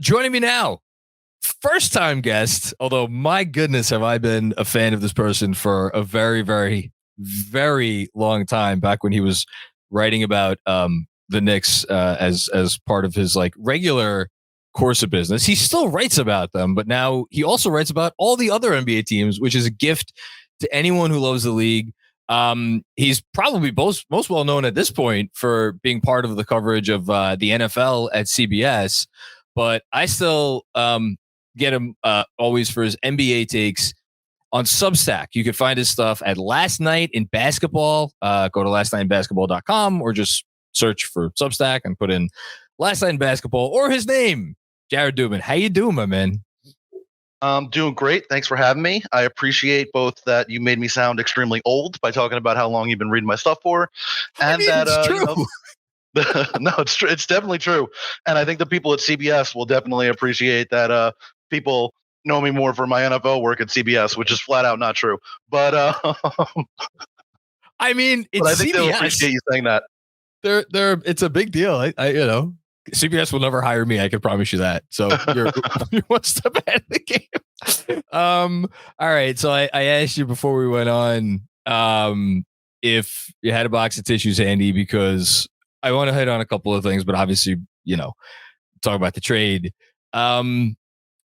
Joining me now, first-time guest, although my goodness, have I been a fan of this person for a very, very, very long time, back when he was writing about the Knicks as part of his like regular course of business. He still writes about them, but now he also writes about all the other NBA teams, which is a gift to anyone who loves the league. He's probably most well known at this point for being part of the coverage of the NFL at CBS, but I still get him always for his NBA takes on Substack. You can find his stuff at Last Night in Basketball. Go to lastnightinbasketball.com or just search for Substack and put in Last Night in Basketball or his name, Jared Dubin. How you doing, my man? I'm doing great. Thanks for having me. I appreciate both that you made me sound extremely old by talking about how long you've been reading my stuff for, and that it's true. No, it's true. It's definitely true. And I think the people at CBS will definitely appreciate that. People know me more for my NFL work at CBS, which is flat out not true. But I mean, it's but I think CBS. they'll appreciate you saying that. It's a big deal. I CBS will never hire me. I can promise you that. So you're one step ahead of the game. All right. So I asked you before we went on if you had a box of tissues handy, because I want to hit on a couple of things, but obviously, talk about the trade.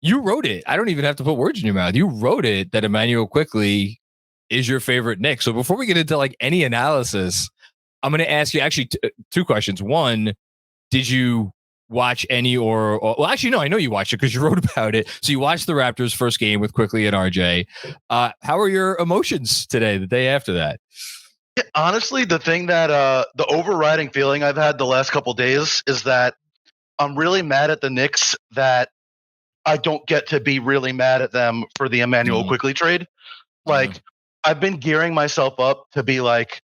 You wrote it. I don't even have to put words in your mouth. You wrote it that Immanuel Quickley is your favorite Knick. So before we get into like any analysis, I'm going to ask you actually two questions. One, did you watch any or well, actually, no, I know you watched it because you wrote about it. So you watched the Raptors' first game with Quickley and RJ. How are your emotions today, the day after that? Honestly, the thing that the overriding feeling I've had the last couple of days is that I'm really mad at the Knicks that I don't get to be really mad at them for the Immanuel Quickley trade. Like, I've been gearing myself up to be like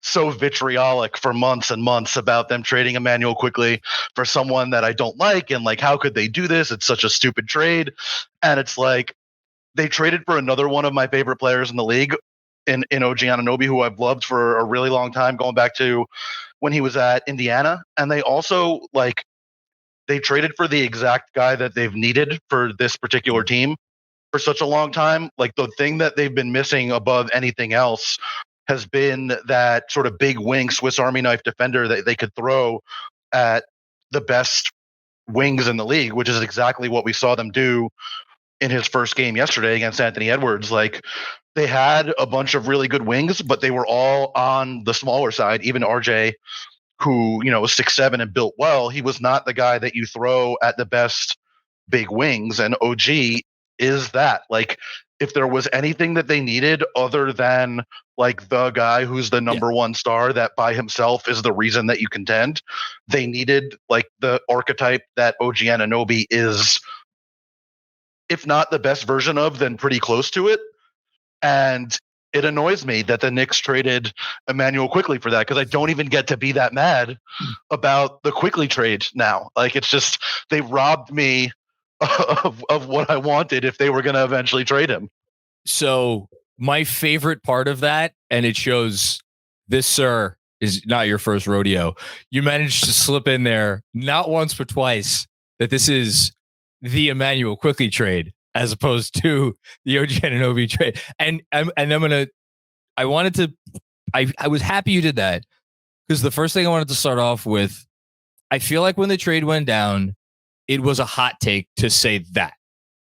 so vitriolic for months and months about them trading Immanuel Quickley for someone that I don't like, and like, how could they do this? It's such a stupid trade. And it's like they traded for another one of my favorite players in the league in OG Anunoby, who I've loved for a really long time, going back to when he was at Indiana. And they also they traded for the exact guy that they've needed for this particular team for such a long time. Like, the thing that they've been missing above anything else has been that sort of big wing Swiss Army knife defender that they could throw at the best wings in the league, which is exactly what we saw them do in his first game yesterday against Anthony Edwards. Like, they had a bunch of really good wings, but they were all on the smaller side. Even RJ, who, was 6'7" and built well, he was not the guy that you throw at the best big wings. And OG is that. Like, if there was anything that they needed other than like the guy who's the number one star that by himself is the reason that you contend, they needed like the archetype that OG Anunoby is, if not the best version of, then pretty close to it. And it annoys me that the Knicks traded Immanuel Quickley for that, because I don't even get to be that mad about the Quickley trade now. Like, it's just, they robbed me of what I wanted if they were going to eventually trade him. So my favorite part of that, and it shows this, sir, is not your first rodeo. You managed to slip in there not once but twice that this is the Immanuel Quickley trade as opposed to the OG Anunoby trade. And I was happy you did that, because the first thing I wanted to start off with, I feel like when the trade went down, it was a hot take to say that.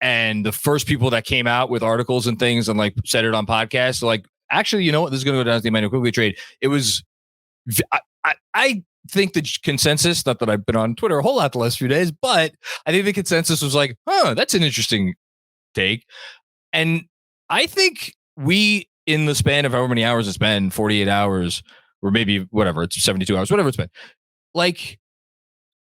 And the first people that came out with articles and things and like said it on podcasts, like, actually, you know what? This is going to go down to the Immanuel Quickley trade. It was, I think the consensus, not that I've been on Twitter a whole lot the last few days, but I think the consensus was like, that's an interesting take. And I think we, in the span of however many hours it's been, 48 hours, or maybe whatever, it's 72 hours, whatever it's been, like,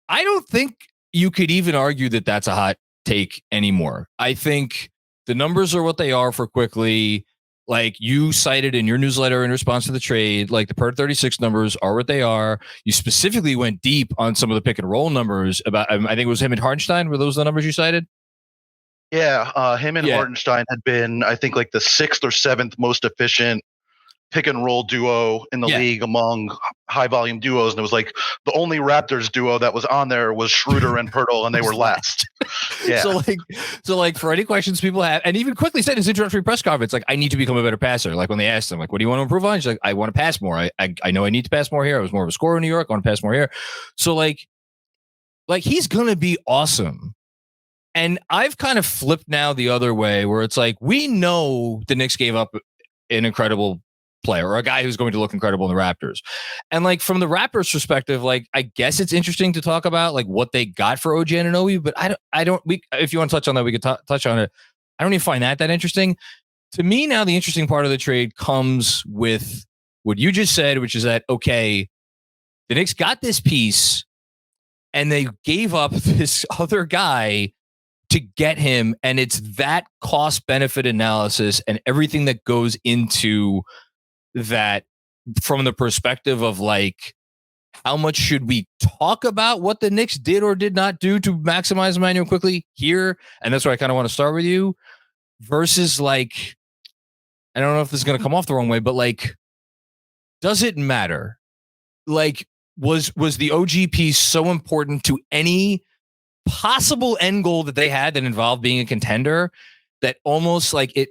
I don't think you could even argue that that's a hot take anymore. I think the numbers are what they are for Quickley. Like, you cited in your newsletter in response to the trade, like, the per 36 numbers are what they are. You specifically went deep on some of the pick and roll numbers about, I think it was him and Hartenstein. Were those the numbers you cited? Yeah, him and Hartenstein had been, I think, like the 6th or 7th most efficient pick and roll duo in the league among high volume duos, and it was like the only Raptors duo that was on there was Schroeder and Pirtle, and they were last. Yeah. So like for any questions people have, and even Quickley said in his introductory press conference, like, I need to become a better passer. Like when they asked him, like, what do you want to improve on? He's like, I want to pass more. I know I need to pass more here. I was more of a scorer in New York. I want to pass more here. So like he's gonna be awesome. And I've kind of flipped now the other way, where it's like, we know the Knicks gave up an incredible player, or a guy who's going to look incredible in the Raptors. And like from the Raptors perspective, like I guess it's interesting to talk about like what they got for OG Anunoby, but if you want to touch on that, we could touch on it. I don't even find that interesting. To me now, the interesting part of the trade comes with what you just said, which is that, okay, the Knicks got this piece and they gave up this other guy to get him, and it's that cost benefit analysis and everything that goes into that from the perspective of like, how much should we talk about what the Knicks did or did not do to maximize Immanuel Quickley here? And that's where I kind of want to start with you, versus like, I don't know if this is going to come off the wrong way, but like, does it matter? Like, was the OG piece so important to any possible end goal that they had that involved being a contender, that almost like it,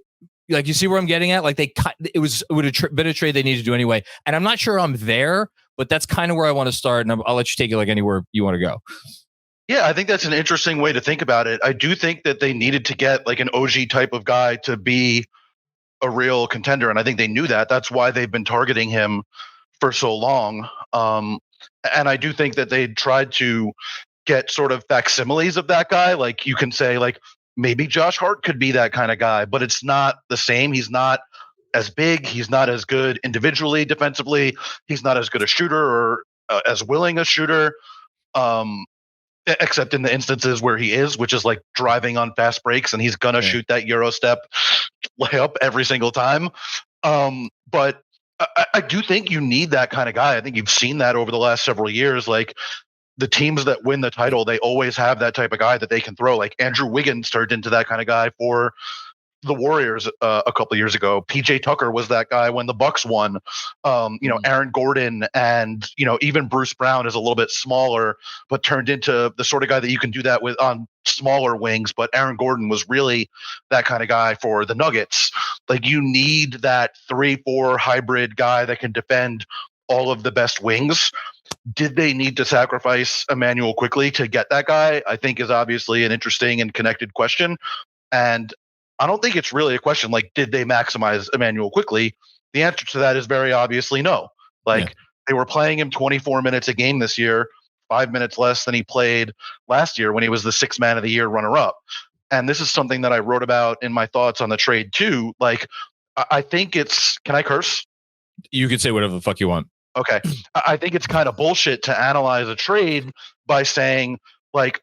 like, you see where I'm getting at? Like they cut, it would have been a trade they needed to do anyway. And I'm not sure I'm there, but that's kind of where I want to start. And I'll let you take it like anywhere you want to go. Yeah, I think that's an interesting way to think about it. I do think that they needed to get like an OG type of guy to be a real contender. And I think they knew that. That's why they've been targeting him for so long. And I do think that they tried to get sort of facsimiles of that guy. Like you can say like, maybe Josh Hart could be that kind of guy, but it's not the same. He's not as big. He's not as good individually, defensively. He's not as good a shooter or as willing a shooter, except in the instances where he is, which is like driving on fast breaks, and he's going to shoot that Euro step layup every single time. But I do think you need that kind of guy. I think you've seen that over the last several years. Like, the teams that win the title, they always have that type of guy that they can throw. Like Andrew Wiggins turned into that kind of guy for the Warriors a couple of years ago. PJ Tucker was that guy when the Bucks won. Aaron Gordon and, even Bruce Brown is a little bit smaller, but turned into the sort of guy that you can do that with on smaller wings. But Aaron Gordon was really that kind of guy for the Nuggets. Like, you need that 3-4 hybrid guy that can defend all of the best wings. Did they need to sacrifice Immanuel Quickley to get that guy? I think is obviously an interesting and connected question. And I don't think it's really a question like, did they maximize Immanuel Quickley? The answer to that is very obviously no. They were playing him 24 minutes a game this year, 5 minutes less than he played last year when he was the 6th man of the year runner-up. And this is something that I wrote about in my thoughts on the trade too. Like, I think it's, can I curse? You can say whatever the fuck you want. Okay. I think it's kind of bullshit to analyze a trade by saying like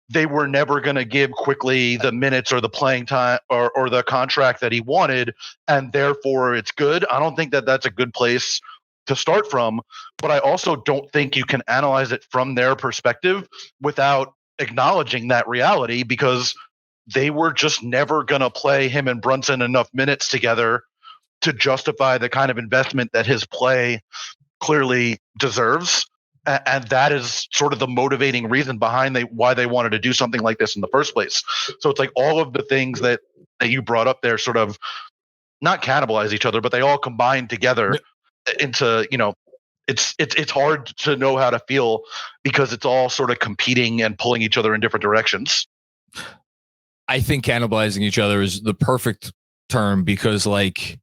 they were never going to give Quickley the minutes or the playing time or the contract that he wanted, and therefore it's good. I don't think that that's a good place to start from, but I also don't think you can analyze it from their perspective without acknowledging that reality, because they were just never going to play him and Brunson enough minutes together to justify the kind of investment that his play clearly deserves. And that is sort of the motivating reason behind why they wanted to do something like this in the first place. So it's like all of the things that you brought up there sort of not cannibalize each other, but they all combine together into, it's hard to know how to feel because it's all sort of competing and pulling each other in different directions. I think cannibalizing each other is the perfect term, because like,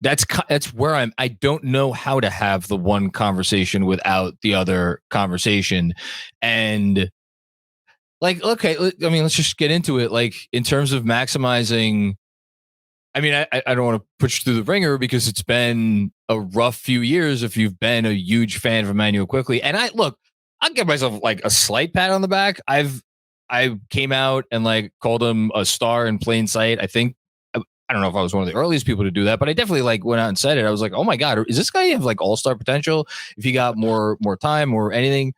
that's where I don't know how to have the one conversation without the other conversation. And like, okay, I mean, let's just get into it. Like, in terms of maximizing, I mean, I don't want to push through the ringer because it's been a rough few years if you've been a huge fan of Immanuel Quickley. And I'll give myself like a slight pat on the back. I came out and like called him a star in plain sight. I don't know if I was one of the earliest people to do that, but I definitely like went out and said it. I was like, oh my God, is this guy have like all-star potential if he got more time or anything?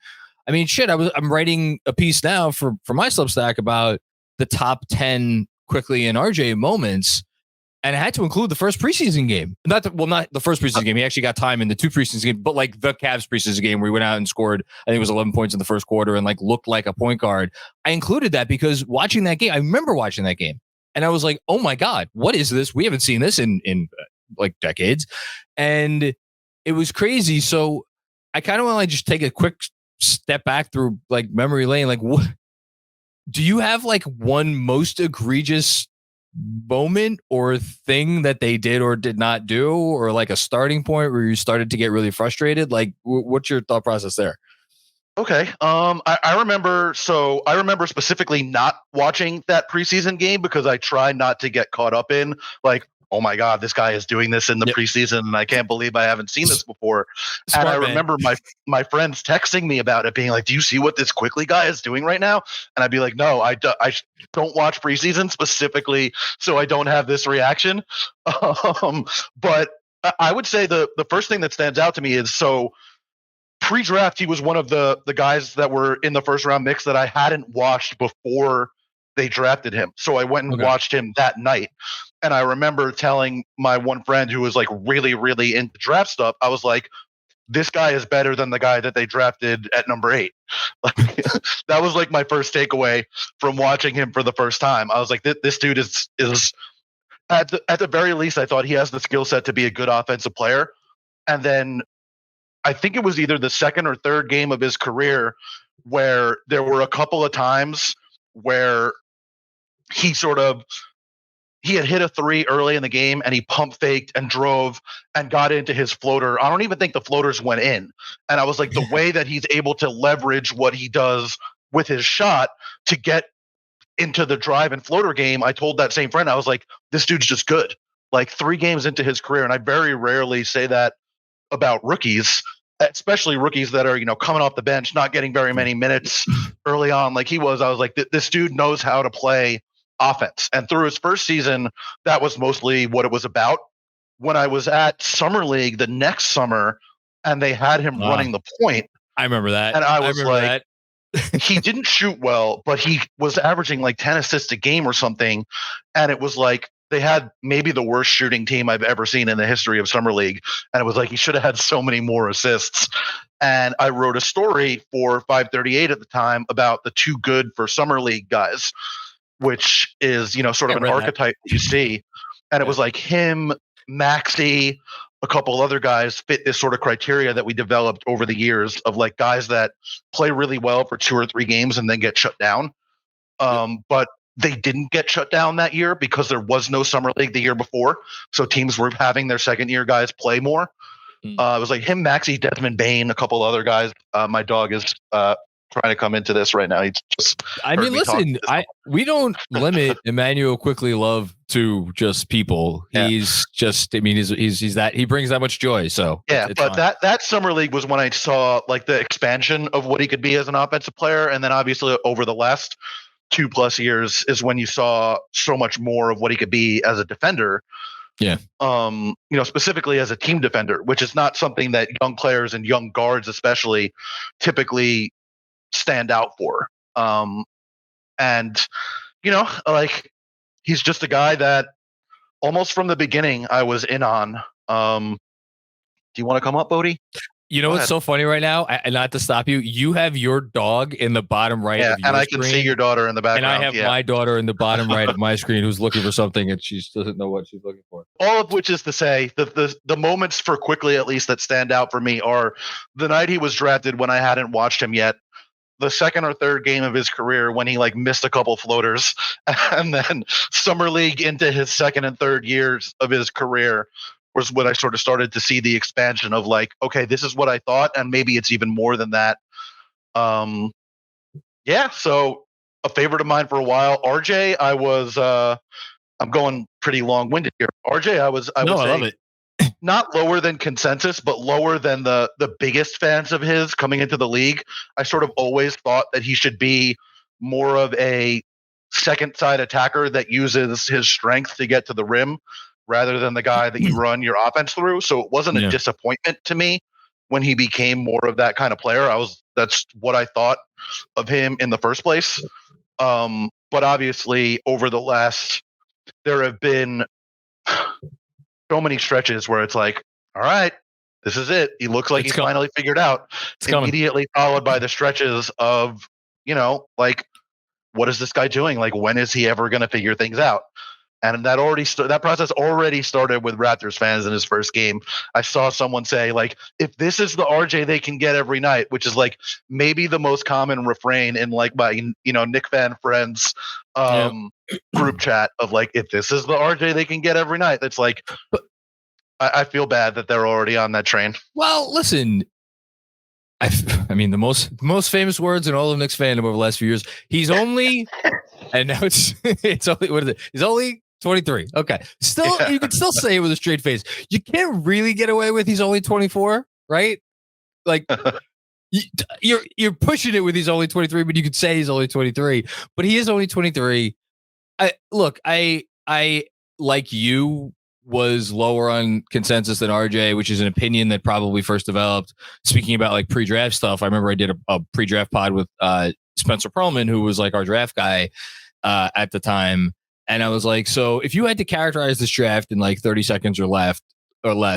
I mean, shit, I'm writing a piece now for my Substack about the top 10 Quickley and RJ moments. And it had to include the first preseason game. Not the first preseason game. He actually got time in the 2 preseason games, but like the Cavs preseason game where he went out and scored, I think it was 11 points in the first quarter and like looked like a point guard. I included that because watching that game, I remember watching that game and I was like, oh my God, what is this? We haven't seen this in like decades. And it was crazy. So I kind of want to like just take a quick step back through like memory lane. Like, what do you have like one most egregious moment or thing that they did or did not do, or like a starting point where you started to get really frustrated? Like, what's your thought process there? Okay. I remember specifically not watching that preseason game because I try not to get caught up in like, oh my God, this guy is doing this in the preseason and I can't believe I haven't seen this before. Smart, and I man. remember my friends texting me about it, being like, do you see what this Quickley guy is doing right now? And I'd be like, no, I don't watch preseason specifically, so I don't have this reaction. But I would say the first thing that stands out to me is, so pre-draft, he was one of the guys that were in the first round mix that I hadn't watched before they drafted him. So I went and watched him that night. And I remember telling my one friend who was like really, really into draft stuff, I was like, this guy is better than the guy that they drafted at number 8. Like, that was like my first takeaway from watching him for the first time. I was like, this dude is at the very least, I thought he has the skill set to be a good offensive player. And then I think it was either the second or third game of his career where there were a couple of times where he had hit a 3 early in the game and he pump faked and drove and got into his floater. I don't even think the floaters went in. And I was like, the way that he's able to leverage what he does with his shot to get into the drive and floater game, I told that same friend, I was like, this dude's just good. Like 3 games into his career. And I very rarely say that about rookies, especially rookies that are, coming off the bench, not getting very many minutes early on like he was. I was like, this dude knows how to play offense. And through his first season, that was mostly what it was about. When I was at Summer League the next summer and they had him running the point. I remember that. And I was like, he didn't shoot well, but he was averaging like 10 assists a game or something. And it was like, they had maybe the worst shooting team I've ever seen in the history of Summer League. And it was like, he should have had so many more assists. And I wrote a story for 538 at the time about the too good for Summer League guys, which is, sort of an archetype that you see. And it was like him, Maxey, a couple other guys fit this sort of criteria that we developed over the years of like guys that play really well for 2 or 3 games and then get shut down. But they didn't get shut down that year because there was no Summer League the year before. So teams were having their second year guys play more. It was like him, Maxey, Desmond Bain, a couple other guys. My dog is trying to come into this right now. He's just. I mean, listen, we don't limit Immanuel Quickley love to just people. He's just. I mean, he's that he brings that much joy. So it's but fine. that Summer League was when I saw like the expansion of what he could be as an offensive player, and then obviously over the last 2+ years is when you saw so much more of what he could be as a defender. Yeah. Specifically as a team defender, which is not something that young players and young guards especially typically stand out for. And like he's just a guy that almost from the beginning I was in on. Do you want to come up, Bodie? You know what's so funny right now? And not to stop you, you have your dog in the bottom right of your and I screen, can see your daughter in the background. And I have my daughter in the bottom right of my screen who's looking for something and she doesn't know what she's looking for. All of which is to say, the moments for Quickley, at least, that stand out for me are the night he was drafted when I hadn't watched him yet, the second or third game of his career when he like missed a couple floaters, and then Summer League into his second and third years of his career was when I sort of started to see the expansion of like, okay, this is what I thought, and maybe it's even more than that. So a favorite of mine for a while, RJ. I'm going pretty long-winded here. RJ, I would say, love it. Not lower than consensus, but lower than the biggest fans of his coming into the league. I sort of always thought that he should be more of a second side attacker that uses his strength to get to the rim, rather than the guy that you run your offense through. So it wasn't a disappointment to me when he became more of that kind of player. That's what I thought of him in the first place. But obviously over the last, there have been so many stretches where it's like, all right, this is it. He looks like he's finally figured out. Immediately followed by the stretches of, like, what is this guy doing? Like, when is he ever going to figure things out? And that process already started with Raptors fans in his first game. I saw someone say, like, if this is the RJ they can get every night, which is like maybe the most common refrain in like my, Knick fan friends group chat of like, if this is the RJ they can get every night, that's like, I feel bad that they're already on that train. Well, listen, I mean, the most famous words in all of Knicks fandom over the last few years. He's only, and now it's only, what is it? He's only 23. Okay. Still, you can still say it with a straight face. You can't really get away with he's only 24, right? Like you're pushing it with he's only 23, but you could say he's only 23, but he is only 23. I like you was lower on consensus than RJ, which is an opinion that probably first developed. Speaking about like pre-draft stuff, I remember I did a pre-draft pod with Spencer Perlman, who was like our draft guy at the time. And I was like, so if you had to characterize this draft in like 30 seconds or less,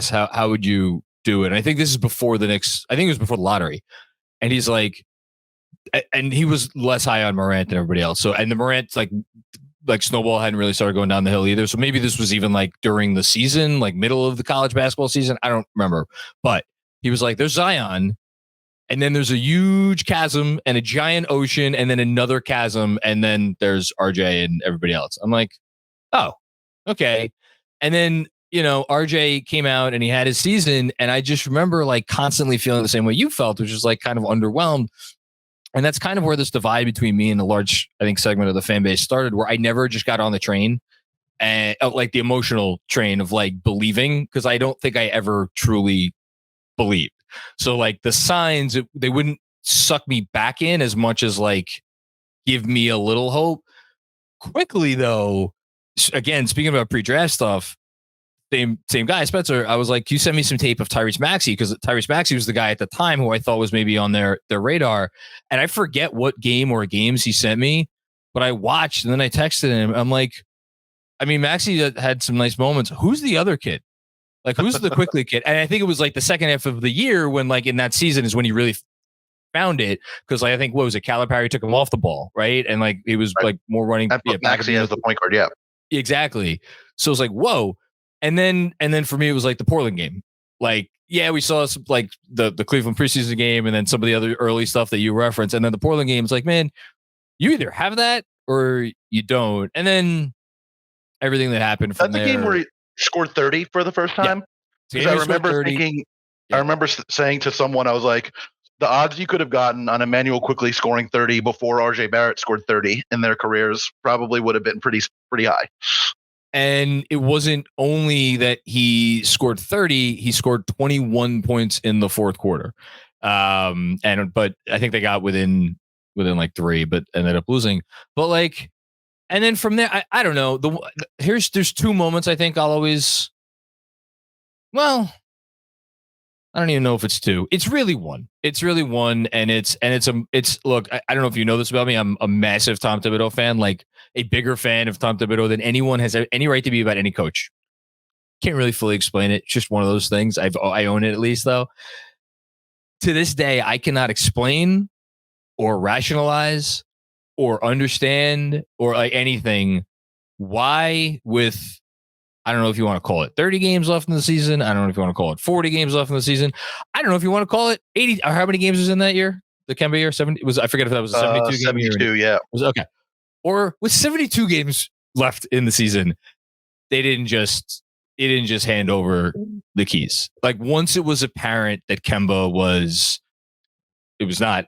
how would you do it? And I think this is before the Knicks. I think it was before the lottery. And he's like, and he was less high on Morant than everybody else. So, and the Morant like snowball hadn't really started going down the hill either. So maybe this was even like during the season, like middle of the college basketball season. I don't remember, but he was like, there's Zion. And then there's a huge chasm and a giant ocean and then another chasm. And then there's RJ and everybody else. I'm like, oh, okay. And then, RJ came out and he had his season. And I just remember like constantly feeling the same way you felt, which is like kind of underwhelmed. And that's kind of where this divide between me and a large, I think, segment of the fan base started, where I never just got on the train and like the emotional train of like believing, because I don't think I ever truly believed. So like the signs, they wouldn't suck me back in as much as like give me a little hope. Quickley, though, again, speaking about pre-draft stuff, same guy, Spencer, I was like, you sent me some tape of Tyrese Maxey, because Tyrese Maxey was the guy at the time who I thought was maybe on their radar. And I forget what game or games he sent me, but I watched and then I texted him. I'm like, I mean, Maxey had some nice moments. Who's the other kid? Like, who's the Quickley kid? And I think it was like the second half of the year when, like, in that season is when he really found it. Because, like, I think, what was it? Calipari took him off the ball, right? And, like, it was, like, more running. Maxey as the point guard, yeah. Exactly. So it was like, whoa. And then for me, it was like the Portland game. Like, yeah, we saw some, like, the Cleveland preseason game and then some of the other early stuff that you referenced. And then the Portland game is like, man, you either have that or you don't. And then everything that happened from there. That's the game where he scored 30 for the first time. Because I remember thinking, I remember saying to someone, I was like, the odds you could have gotten on Immanuel Quickley scoring 30 before RJ Barrett scored 30 in their careers probably would have been pretty high. And it wasn't only that he scored 30, he scored 21 points in the fourth quarter. But I think they got within like 3, but ended up losing. But like, and then from there, I don't know. There's 2 moments I think I'll always. Well, I don't even know if it's 2. It's really one. It's really one, and it's look. I don't know if you know this about me. I'm a massive Tom Thibodeau fan, like a bigger fan of Tom Thibodeau than anyone has any right to be about any coach. Can't really fully explain it. It's just one of those things. I own it, at least, though. To this day, I cannot explain or rationalize or understand or like anything why, with, I don't know if you want to call it 30 games left in the season. I don't know if you want to call it 40 games left in the season. I don't know if you want to call it 80. Or how many games was in that year? The Kemba year? 70 was, I forget if that was a 72 game year. 72, yeah. Was okay. Or with 72 games left in the season, it didn't just hand over the keys. Like, once it was apparent that Kemba it was not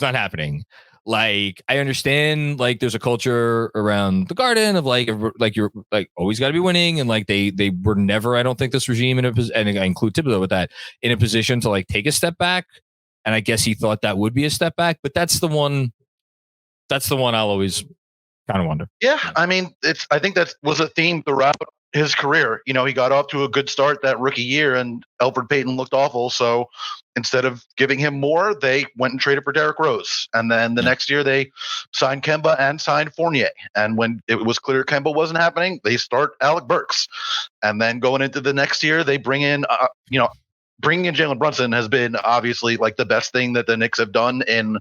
happening. Like, I understand, like, there's a culture around the Garden of like you're like always got to be winning, and like they were never, I don't think, this regime and I include Thibodeau with that, in a position to like take a step back. And I guess he thought that would be a step back, but that's the one I'll always kind of wonder. Yeah, I mean, I think that was a theme throughout his career. He got off to a good start that rookie year, and Elfrid Payton looked awful. So instead of giving him more, they went and traded for Derrick Rose. And then the next year, they signed Kemba and signed Fournier. And when it was clear Kemba wasn't happening, they start Alec Burks. And then going into the next year, they bring in, bringing in Jalen Brunson has been obviously like the best thing that the Knicks have done in,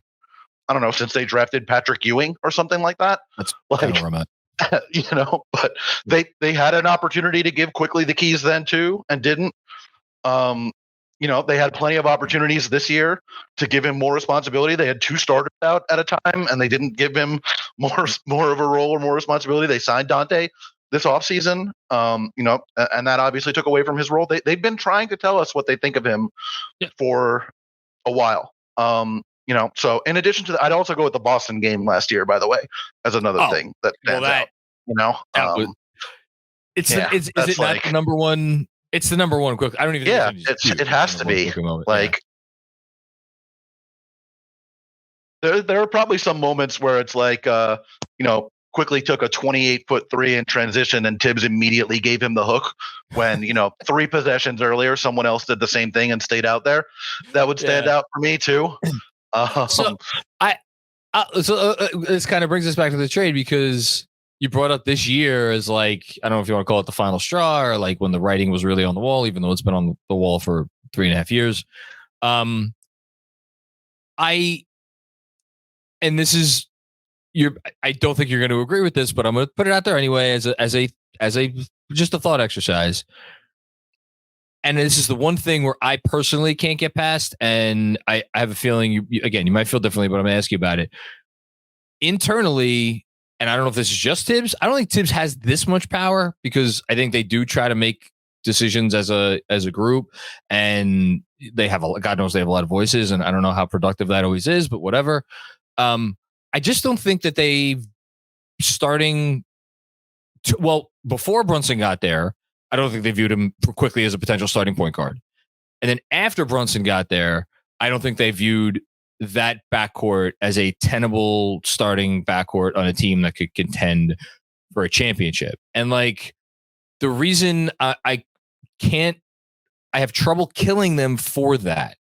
I don't know, since they drafted Patrick Ewing or something like that. That's like, kind of where I'm at. But they had an opportunity to give Quickley the keys then too, and didn't. They had plenty of opportunities this year to give him more responsibility. They had 2 starters out at a time, and they didn't give him more of a role or more responsibility. They signed Dante this offseason, and that obviously took away from his role. They've been trying to tell us what they think of him for a while. So in addition to that, I'd also go with the Boston game last year, by the way, as another thing that stands out. Is it not the number one? It's the number one quick. I don't even. Yeah, it has to be. There are probably some moments where it's like, Quickley took a 28-foot three in transition, and Tibbs immediately gave him the hook. When 3 possessions earlier, someone else did the same thing and stayed out there. That would stand out for me too. This kind of brings us back to the trade, because you brought up this year as like, I don't know if you want to call it the final straw, or like when the writing was really on the wall, even though it's been on the wall for 3.5 years. I don't think you're going to agree with this, but I'm going to put it out there anyway as a just a thought exercise. And this is the one thing where I personally can't get past, and I have a feeling you might feel differently, but I'm going to ask you about it. Internally, and I don't know if this is just Tibbs, I don't think Tibbs has this much power, because I think they do try to make decisions as a group, and they have God knows they have a lot of voices, and I don't know how productive that always is, but whatever. I just don't think that before Brunson got there, I don't think they viewed him Quickley as a potential starting point guard. And then after Brunson got there, I don't think they viewed that backcourt as a tenable starting backcourt on a team that could contend for a championship. And like, the reason I have trouble killing them for that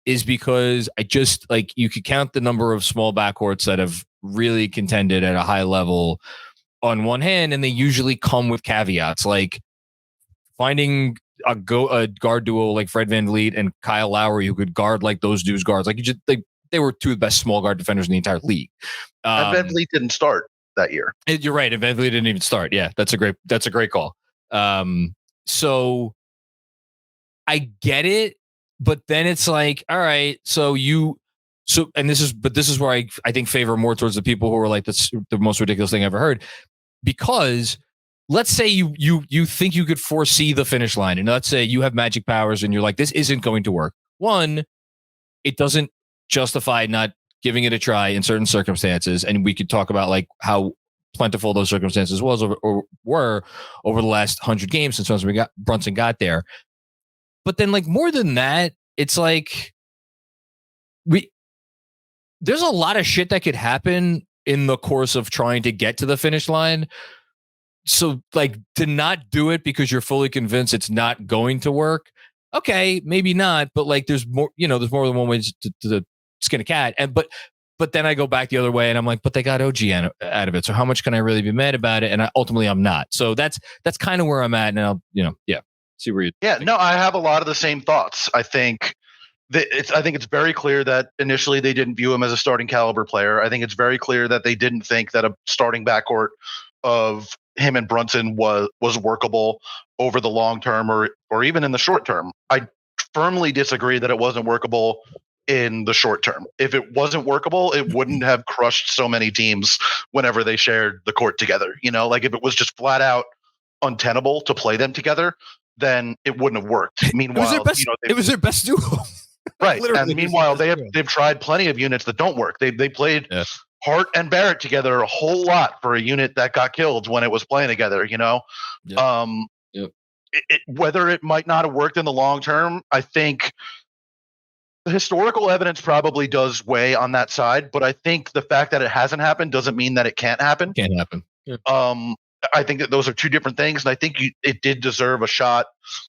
is because I just, like, you could count the number of small backcourts that have really contended at a high level on one hand, and they usually come with caveats, like finding a guard duo like Fred VanVleet and Kyle Lowry who could guard like those dudes guards. Like, they were 2 of the best small guard defenders in the entire league. And VanVleet didn't start that year. You're right, and VanVleet didn't even start. Yeah, that's a great call. So I get it, but then it's like, all right, this is where I think favor more towards the people who are like, that's the most ridiculous thing I ever heard. Because let's say you think you could foresee the finish line, and let's say you have magic powers and you're like, this isn't going to work. One, it doesn't justify not giving it a try in certain circumstances, and we could talk about like how plentiful those circumstances were over the last 100 games since Brunson got there. But then, like, more than that, it's like there's a lot of shit that could happen in the course of trying to get to the finish line. So, like, to not do it because you're fully convinced it's not going to work. Okay, maybe not, but like, there's more than one way to skin a cat. But then I go back the other way, and I'm like, but they got OG out of it. So how much can I really be mad about it? And ultimately I'm not. So that's kind of where I'm at. And I'll, see where you. Yeah, no, I have a lot of the same thoughts. I think it's very clear that initially they didn't view him as a starting caliber player. I think it's very clear that they didn't think that a starting backcourt of him and Brunson was workable over the long term or even in the short term. I firmly disagree that it wasn't workable in the short term. If it wasn't workable, it wouldn't have crushed so many teams whenever they shared the court together. Like, if it was just flat out untenable to play them together, then it wouldn't have worked. Meanwhile, it was their best duo. Right. And meanwhile, they've tried plenty of units that don't work. They played Hart and Barrett together a whole lot for a unit that got killed when it was playing together, Whether it might not have worked in the long term, I think The historical evidence probably does weigh on that side, but I think the fact that it hasn't happened doesn't mean that it can't happen. Can't happen. Yeah. I think that those are two different things, and I think it did deserve a shot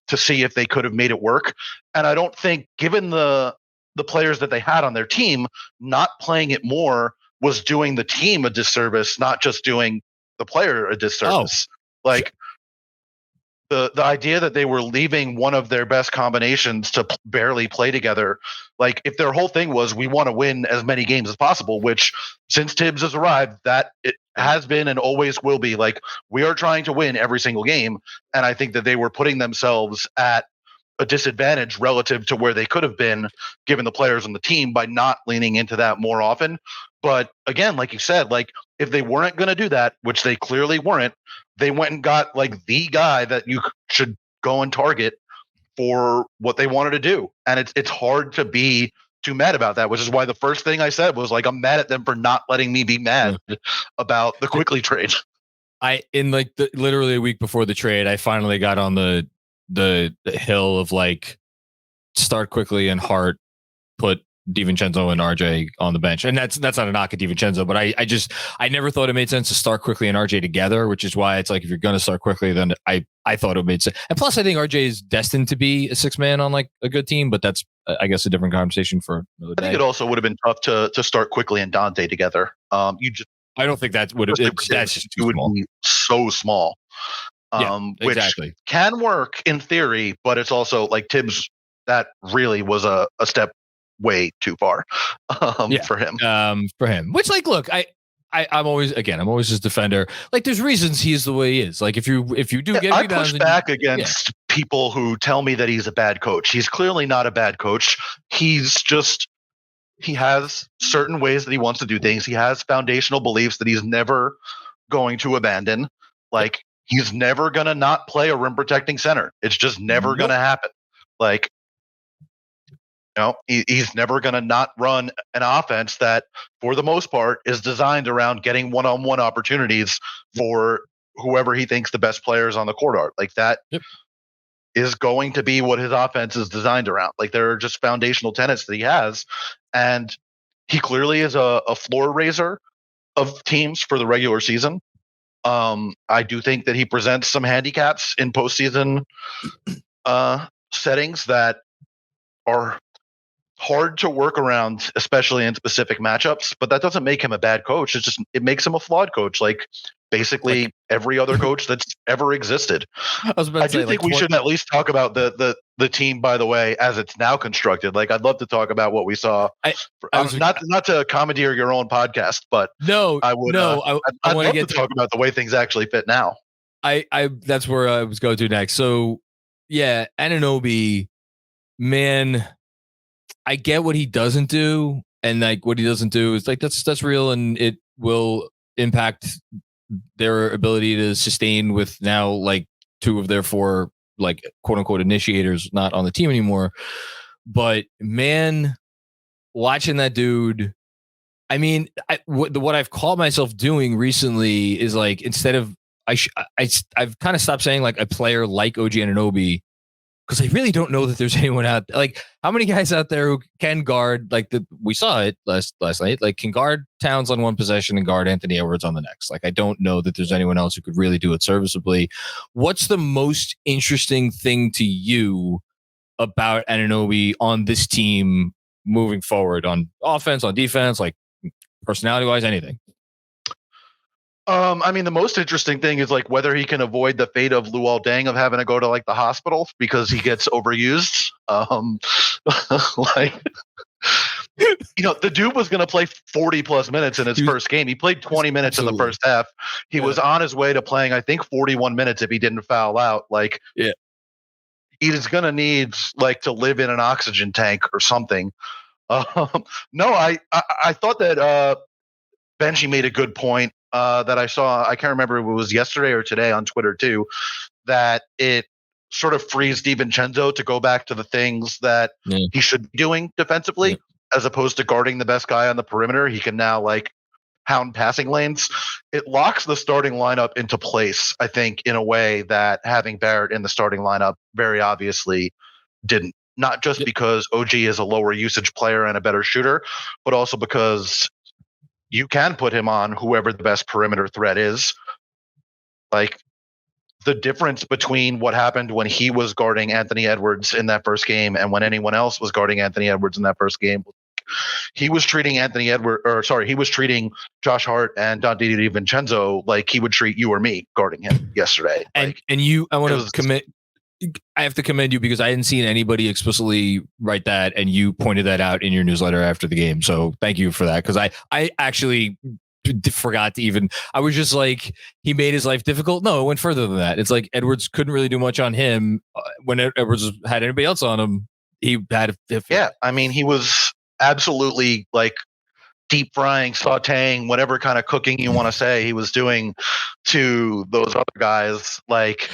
to see if they could have made it work. And I don't think, given the players that they had on their team, not playing it more was doing the team a disservice, not just doing the player a disservice. Like the idea that they were leaving one of their best combinations to barely play together. Like if their whole thing was, we want to win as many games as possible, which since Tibbs has arrived, that it has been and always will be, like, we are trying to win every single game. And I think that they were putting themselves at a disadvantage relative to where they could have been given the players on the team by not leaning into that more often. But again, like you said, like if they weren't going to do that, which they clearly weren't, they went and got like the guy that you should go and target for what they wanted to do. And it's hard to be too mad about that, which is why the first thing I said was like, I'm mad at them for not letting me be mad about the Quickley trade. Literally a week before the trade, I finally got on the hill of like, start Quickley and Hart, put DiVincenzo and RJ on the bench. And that's not a knock at DiVincenzo, but I never thought it made sense to start Quickley and RJ together, which is why it's like, if you're going to start Quickley, then I thought it made sense. And plus I think RJ is destined to be a 6-man on like a good team, but that's, I guess, a different conversation for another day. I think it also would have been tough to start Quickley and Dante together. I don't think that would have, that's just too small. Be so small. Exactly. Which can work in theory, but it's also like Tibbs, that really was a step way too far for him. Which, like, look, I'm always his defender. Like, there's reasons he's the way he is. Like, if you do get I push back against people who tell me that he's a bad coach. He's clearly not a bad coach. He has certain ways that he wants to do things. He has foundational beliefs that he's never going to abandon. Like, he's never going to not play a rim protecting center. It's just never going to happen. Like, he's never going to not run an offense that, for the most part, is designed around getting one-on-one opportunities for whoever he thinks the best players on the court are. Like, that is going to be what his offense is designed around. Like, there are just foundational tenets that he has, and he clearly is a floor raiser of teams for the regular season. I do think that he presents some handicaps in postseason settings that are hard to work around, especially in specific matchups, but that doesn't make him a bad coach. It makes him a flawed coach, like basically every other coach that's ever existed. I do think we should at least talk about the team, by the way, as it's now constructed. Like, I'd love to talk about what we saw. Not to commandeer your own podcast, but I would. I'd love to talk about the way things actually fit now. That's where I was going to next. So yeah, Anunoby, man, I get what he doesn't do, and like what he doesn't do is like that's real, and it will impact their ability to sustain with now like 2 of their 4 like quote unquote initiators not on the team anymore. But man, watching that dude, I mean, what I've caught myself doing recently is like, instead of I've kind of stopped saying like a player like OG Anunoby, because I really don't know that there's anyone out there. Like, how many guys out there who can guard, like we saw it last night, like can guard Towns on one possession and guard Anthony Edwards on the next. Like, I don't know that there's anyone else who could really do it serviceably. What's the most interesting thing to you about Anunoby on this team moving forward, on offense, on defense, like personality wise, anything? I mean, the most interesting thing is like whether he can avoid the fate of Luol Deng of having to go to like the hospital because he gets overused. Like, the dude was going to play 40 plus minutes in his first game. He played 20 minutes in the first half. He was on his way to playing, I think, 41 minutes if he didn't foul out. Like, he's going to need like to live in an oxygen tank or something. No, I thought that Benji made a good point. That I saw, I can't remember if it was yesterday or today on Twitter too, that it sort of frees DiVincenzo to go back to the things that he should be doing defensively, as opposed to guarding the best guy on the perimeter. He can now like hound passing lanes. It locks the starting lineup into place, I think, in a way that having Barrett in the starting lineup very obviously didn't. not just because OG is a lower usage player and a better shooter, but also because you can put him on whoever the best perimeter threat is. Like, the difference between what happened when he was guarding Anthony Edwards in that first game and when anyone else was guarding Anthony Edwards in that first game, he was treating he was treating Josh Hart and Dante DiVincenzo like he would treat you or me guarding him yesterday. I have to commend you because I hadn't seen anybody explicitly write that, and you pointed that out in your newsletter after the game. So thank you for that, because I actually forgot to even. I was just like, he made his life difficult. No, it went further than that. It's like Edwards couldn't really do much on him when Edwards had anybody else on him. He had he was absolutely like deep frying, sauteing, whatever kind of cooking you want to say he was doing to those other guys. Like,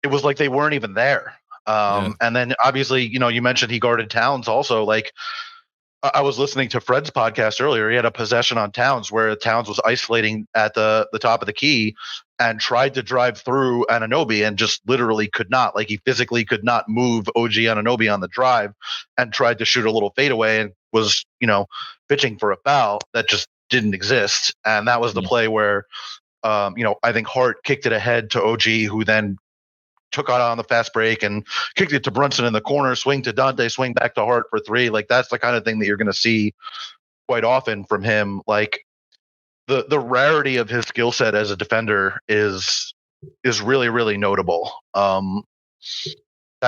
it was like they weren't even there. And then obviously, you mentioned he guarded Towns also. Like, I was listening to Fred's podcast earlier. He had a possession on Towns where Towns was isolating at the top of the key and tried to drive through Anunoby and just literally could not. Like, he physically could not move OG Anunoby on the drive, and tried to shoot a little fadeaway and was, pitching for a foul that just didn't exist. And that was the play where, I think Hart kicked it ahead to OG, who then took out on the fast break and kicked it to Brunson in the corner, swing to Dante, swing back to Hart for three. Like, that's the kind of thing that you're going to see quite often from him. Like, the rarity of his skill set as a defender is really, really notable.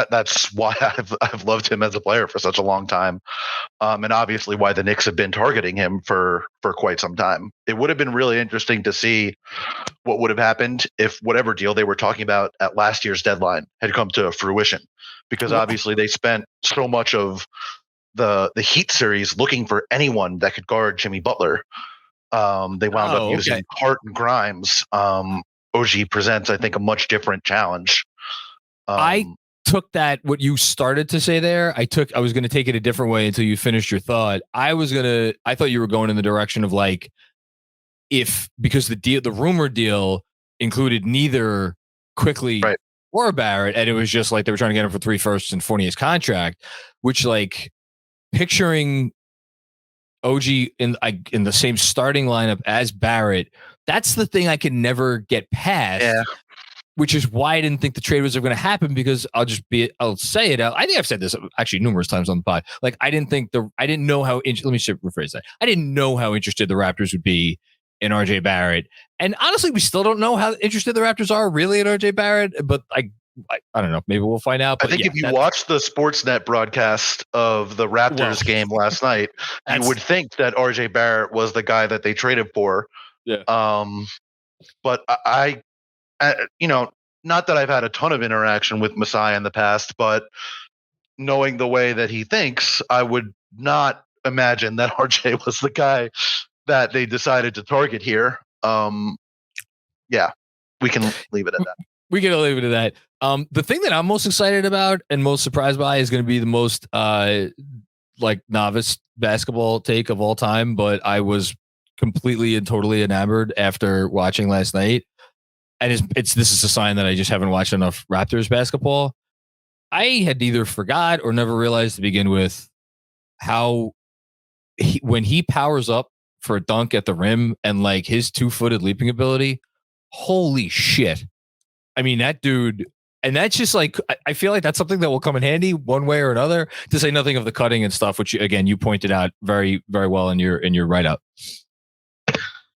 That's why I've loved him as a player for such a long time. And obviously why the Knicks have been targeting him for quite some time. It would have been really interesting to see what would have happened if whatever deal they were talking about at last year's deadline had come to fruition, because obviously they spent so much of the Heat series looking for anyone that could guard Jimmy Butler. They wound up using Hart and Grimes. OG presents, I think, a much different challenge. I took that, what you started to say there, I was going to take it a different way until you finished your thought. I thought you were going in the direction of like, because the rumor deal included neither Quickley or Barrett, and it was just like they were trying to get him for 3 firsts and Fournier's contract, which, like, picturing OG in the same starting lineup as Barrett, that's the thing I could never get past. Yeah. Which is why I didn't think the trade was ever going to happen, because I'll say it out. I think I've said this actually numerous times on the pod. Like, I didn't know how, let me rephrase that. I didn't know how interested the Raptors would be in RJ Barrett. And honestly, we still don't know how interested the Raptors are really in RJ Barrett, but I don't know. Maybe we'll find out. But I think if you watch the Sportsnet broadcast of the Raptors game last night, you would think that RJ Barrett was the guy that they traded for. Yeah. But I not that I've had a ton of interaction with Masai in the past, but knowing the way that he thinks, I would not imagine that RJ was the guy that they decided to target here. Yeah, we can leave it at that. We can leave it at that. The thing that I'm most excited about and most surprised by is going to be the most novice basketball take of all time, but I was completely and totally enamored after watching last night. And this is a sign that I just haven't watched enough Raptors basketball. I had either forgot or never realized to begin with how when he powers up for a dunk at the rim and like his 2-footed leaping ability, holy shit. I mean, that dude, and that's just like, I feel like that's something that will come in handy one way or another, to say nothing of the cutting and stuff, which again, you pointed out very, very well in your write-up.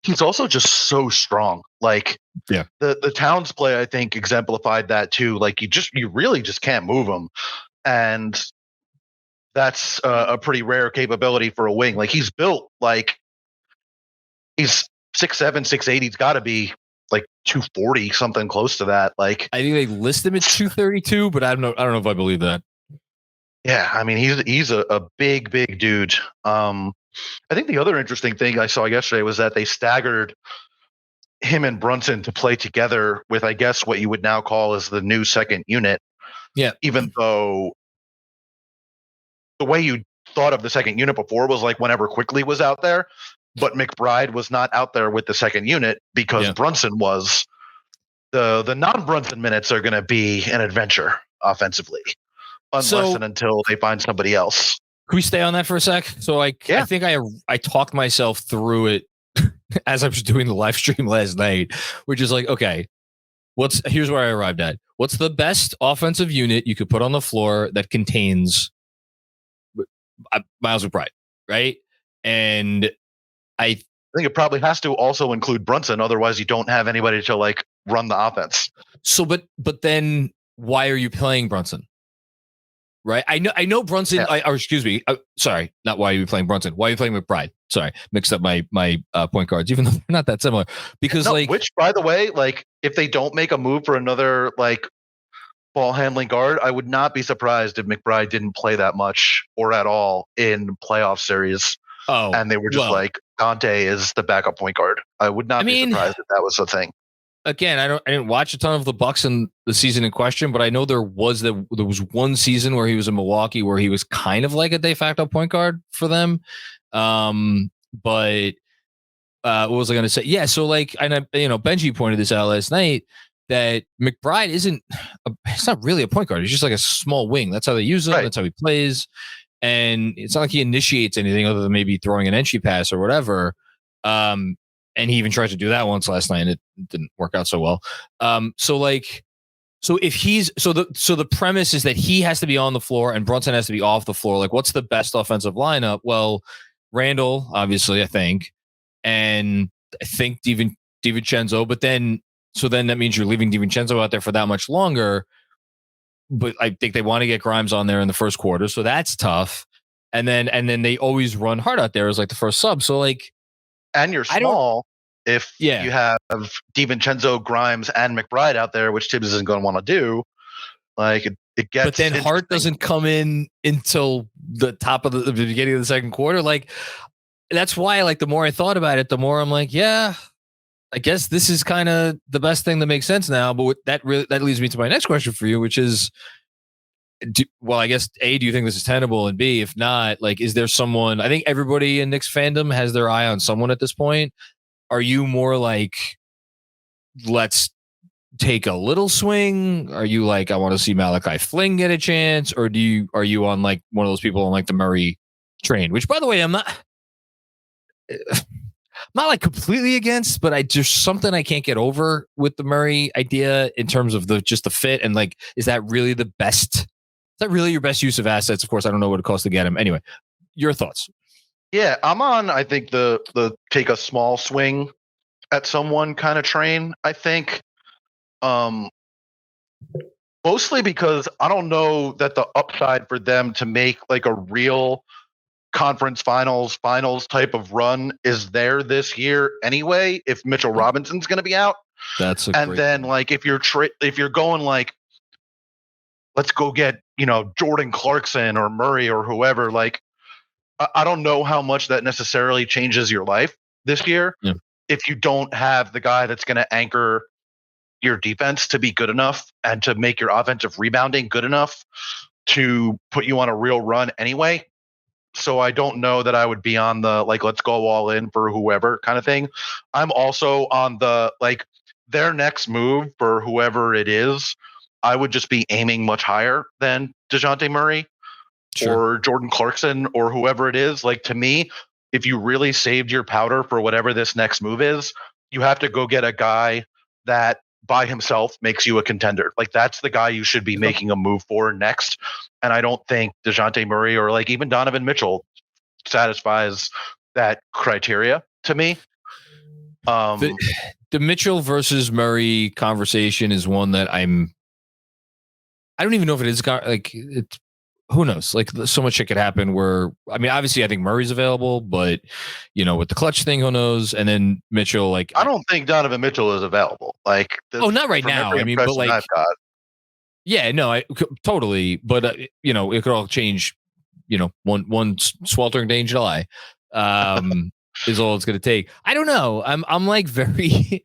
He's also just so strong. Like, yeah, the Towns play, I think, exemplified that too. Like, you really just can't move him, and that's a pretty rare capability for a wing. Like, he's built like he's 6'7", 6'8". He's got to be like 240, something close to that. Like, I think they list him at 232, but I don't know if I believe that. Yeah, I mean, he's a big dude. I think the other interesting thing I saw yesterday was that they staggered him and Brunson to play together with, I guess, what you would now call as the new second unit. Yeah. Even though the way you thought of the second unit before was like whenever Quickley was out there, but McBride was not out there with the second unit because Brunson was. The non-Brunson minutes are going to be an adventure offensively. unless and until they find somebody else. Can we stay on that for a sec? So I think I talked myself through it as I was doing the live stream last night, which is like, okay, here's where I arrived at. What's the best offensive unit you could put on the floor that contains Miles McBride, right? And I think it probably has to also include Brunson. Otherwise, you don't have anybody to like run the offense. So, but then why are you playing Brunson? Right? I know Brunson. Yeah. Or excuse me. Sorry, not why are you playing Brunson? Why are you playing McBride? Sorry, mixed up my point guards, even though they're not that similar. Because which, by the way, like if they don't make a move for another like ball handling guard, I would not be surprised if McBride didn't play that much or at all in playoff series. Oh, and they were just like, Dante is the backup point guard. I would not be surprised if that was a thing. Again, I didn't watch a ton of the Bucks in the season in question, but I know there was one season where he was in Milwaukee where he was kind of like a de facto point guard for them. But what was I going to say? Yeah, so like, and Benji pointed this out last night that McBride it's not really a point guard. He's just like a small wing. That's how they use him. Right. That's how he plays. And it's not like he initiates anything other than maybe throwing an entry pass or whatever. And he even tried to do that once last night, and it didn't work out so well. So if he's the premise is that he has to be on the floor and Brunson has to be off the floor. Like, what's the best offensive lineup? Well, Randall, obviously, I think, and I think DiVincenzo. But then that means you're leaving DiVincenzo out there for that much longer. But I think they want to get Grimes on there in the first quarter, so that's tough. And then they always run hard out there as like the first sub. So like. And you're small if you have DiVincenzo, Grimes, and McBride out there, which Tibbs isn't going to want to do. Like it gets. But then Hart doesn't come in until the top of the beginning of the second quarter. Like that's why, like, the more I thought about it, the more I'm like, yeah, I guess this is kind of the best thing that makes sense now. But that leads me to my next question for you, which is. I guess A, do you think this is tenable? And B, if not, like, is there someone? I think everybody in Knicks fandom has their eye on someone at this point. Are you more like, let's take a little swing? Are you like, I want to see Malachi Flynn get a chance, or are you on like one of those people on like the Murray train? Which, by the way, I'm not like completely against, but there's something I can't get over with the Murray idea in terms of the fit and like, is that really the best? Is that really your best use of assets? Of course, I don't know what it costs to get him. Anyway, your thoughts. Yeah, I'm on, I think, the take a small swing at someone kind of train, I think. Mostly because I don't know that the upside for them to make like a real conference finals type of run is there this year anyway, if Mitchell Robinson's going to be out. Like if you're going like, let's go get, Jordan Clarkson or Murray or whoever. Like, I don't know how much that necessarily changes your life this year if you don't have the guy that's going to anchor your defense to be good enough and to make your offensive rebounding good enough to put you on a real run anyway. So I don't know that I would be on the, like, let's go all in for whoever kind of thing. I'm also on the, like, their next move for whoever it is, I would just be aiming much higher than DeJounte Murray or Jordan Clarkson or whoever it is. Like, to me, if you really saved your powder for whatever this next move is, you have to go get a guy that by himself makes you a contender. Like, that's the guy you should be making a move for next. And I don't think DeJounte Murray or like even Donovan Mitchell satisfies that criteria to me. The Mitchell versus Murray conversation is one that I don't even know if it is like, it's, who knows? Like, so much shit could happen where, I mean, obviously I think Murray's available, but with the clutch thing, who knows? And then Mitchell, like, I don't think Donovan Mitchell is available. Like, not right now. I mean, but like, yeah, no, I totally. But it could all change. One sweltering day in July. Is all it's going to take. I don't know. I'm like very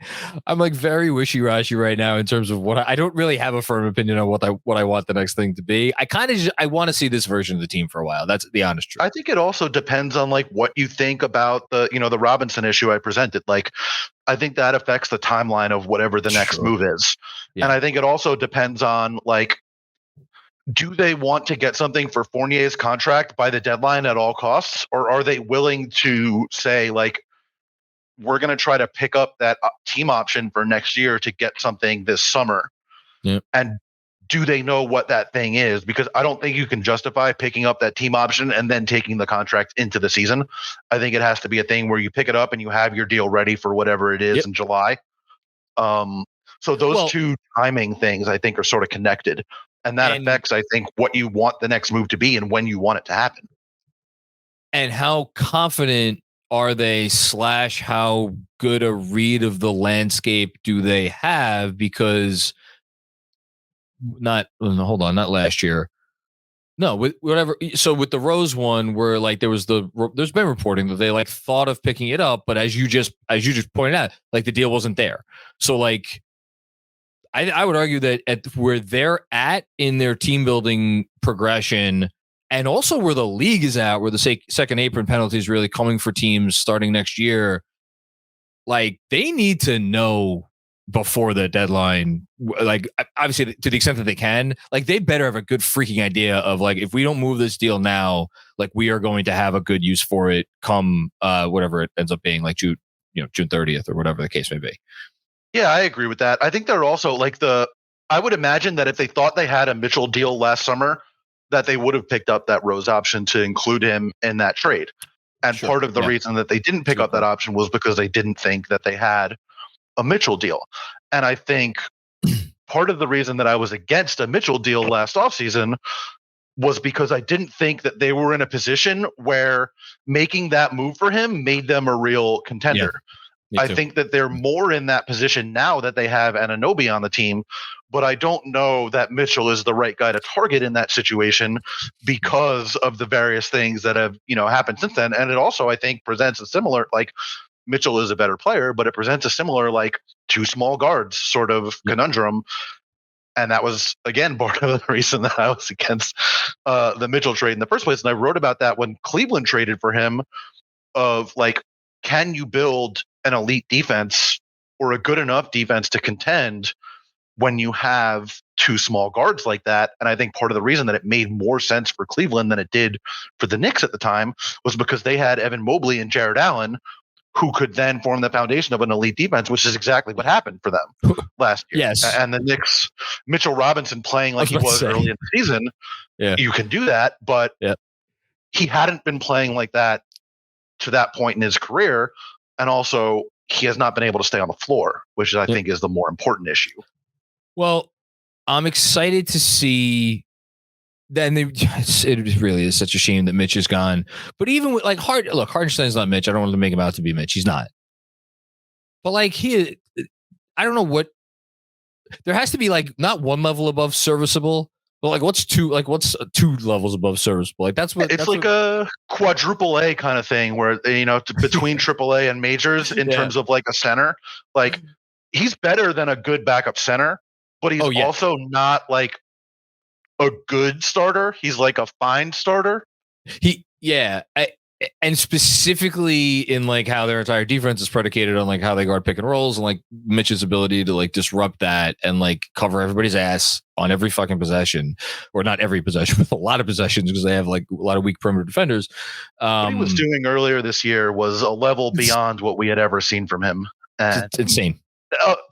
wishy-washy right now in terms of what I don't really have a firm opinion on what I want the next thing to be. I want to see this version of the team for a while. That's the honest truth. I think it also depends on like what you think about the Robinson issue I presented. Like, I think that affects the timeline of whatever the next move is. Yeah. And I think it also depends on like do they want to get something for Fournier's contract by the deadline at all costs, or are they willing to say, like, we're going to try to pick up that team option for next year to get something this summer? Yep. And do they know what that thing is? Because I don't think you can justify picking up that team option and then taking the contract into the season. I think it has to be a thing where you pick it up and you have your deal ready for whatever it is in July. So those two timing things, I think, are sort of connected. And that affects, I think, what you want the next move to be and when you want it to happen. And how confident are they / how good a read of the landscape do they have? Because not last year. No, with whatever. So with the Rose one, where like there's been reporting that they like thought of picking it up, but as you just pointed out, like the deal wasn't there. So like, I would argue that at where they're at in their team building progression, and also where the league is at, where the second apron penalty is really coming for teams starting next year, like they need to know before the deadline, like obviously to the extent that they can, like they better have a good freaking idea of like, if we don't move this deal now, like we are going to have a good use for it come whatever it ends up being, like June 30th or whatever the case may be. Yeah, I agree with that. I think they're also like I would imagine that if they thought they had a Mitchell deal last summer, that they would have picked up that Rose option to include him in that trade. And part of the reason that they didn't pick up that option was because they didn't think that they had a Mitchell deal. And I think part of the reason that I was against a Mitchell deal last offseason was because I didn't think that they were in a position where making that move for him made them a real contender. I think that they're more in that position now that they have Anunoby on the team, but I don't know that Mitchell is the right guy to target in that situation because of the various things that have, happened since then. And it also, I think, presents a similar, like, Mitchell is a better player, but it presents a similar, like, two small guards sort of conundrum. And that was, again, part of the reason that I was against the Mitchell trade in the first place. And I wrote about that when Cleveland traded for him, of like, can you build an elite defense or a good enough defense to contend when you have two small guards like that? And I think part of the reason that it made more sense for Cleveland than it did for the Knicks at the time was because they had Evan Mobley and Jared Allen, who could then form the foundation of an elite defense, which is exactly what happened for them last year. Yes. And the Knicks, Mitchell Robinson playing like he was early in the season, you can do that, but he hadn't been playing like that to that point in his career. And also, he has not been able to stay on the floor, which I think is the more important issue. Well, I'm excited to see that. It really is such a shame that Mitch is gone. But even with like Hartenstein's not Mitch. I don't want to make him out to be Mitch. He's not. But like I don't know what. There has to be like not one level above serviceable, but like what's two levels above serviceable? Like that's a quadruple A kind of thing where between triple A and majors in terms of like a center. Like he's better than a good backup center, but he's also not like a good starter. He's like a fine starter. And specifically in like how their entire defense is predicated on like how they guard pick and rolls, and like Mitch's ability to like disrupt that and like cover everybody's ass on every fucking possession, or not every possession, but a lot of possessions because they have like a lot of weak perimeter defenders. What he was doing earlier this year was a level beyond what we had ever seen from him. And it's insane.